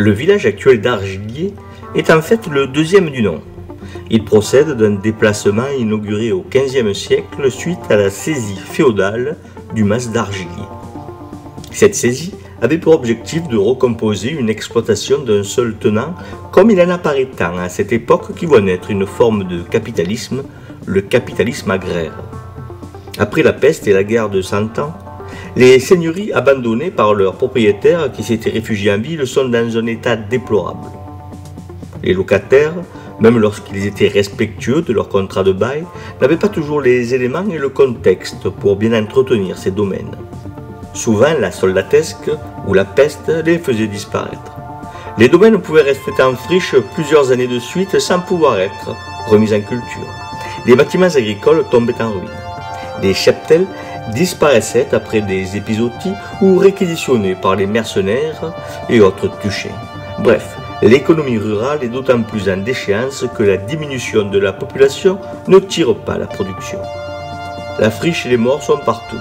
Le village actuel d'Argillier est en fait le deuxième du nom. Il procède d'un déplacement inauguré au XVe siècle suite à la saisie féodale du mas d'Argillier. Cette saisie avait pour objectif de recomposer une exploitation d'un seul tenant comme il en apparaît tant à cette époque qui voit naître une forme de capitalisme, le capitalisme agraire. Après la peste et la guerre de Cent Ans, les seigneuries abandonnées par leurs propriétaires qui s'étaient réfugiés en ville sont dans un état déplorable. Les locataires, même lorsqu'ils étaient respectueux de leur contrat de bail, n'avaient pas toujours les éléments et le contexte pour bien entretenir ces domaines. Souvent, la soldatesque ou la peste les faisait disparaître. Les domaines pouvaient rester en friche plusieurs années de suite sans pouvoir être remis en culture. Les bâtiments agricoles tombaient en ruine. Les cheptels disparaissaient après des épisodies ou réquisitionnés par les mercenaires et autres tuchés. Bref, l'économie rurale est d'autant plus en déchéance que la diminution de la population ne tire pas la production. La friche et les morts sont partout.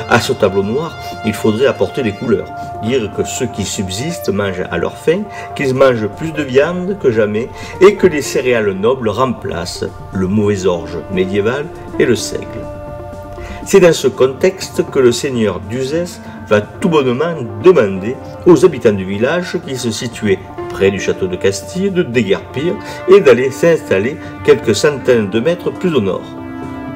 À ce tableau noir, il faudrait apporter des couleurs, dire que ceux qui subsistent mangent à leur faim, qu'ils mangent plus de viande que jamais et que les céréales nobles remplacent le mauvais orge médiéval et le seigle. C'est dans ce contexte que le seigneur d'Uzès va tout bonnement demander aux habitants du village qui se situaient près du château de Castille de déguerpir et d'aller s'installer quelques centaines de mètres plus au nord,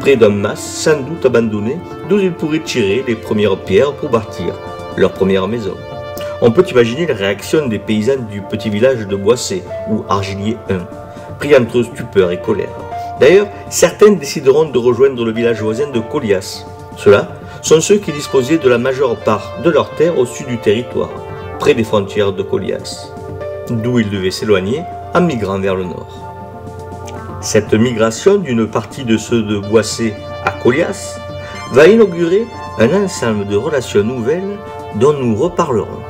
près d'un mas sans doute abandonné d'où ils pourraient tirer les premières pierres pour bâtir leur première maison. On peut imaginer la réaction des paysans du petit village de Boissé ou Argillier 1, pris entre stupeur et colère. D'ailleurs, certains décideront de rejoindre le village voisin de Colias. Ceux-là sont ceux qui disposaient de la majeure part de leurs terres au sud du territoire, près des frontières de Colias, d'où ils devaient s'éloigner en migrant vers le nord. Cette migration d'une partie de ceux de Boissé à Colias va inaugurer un ensemble de relations nouvelles dont nous reparlerons.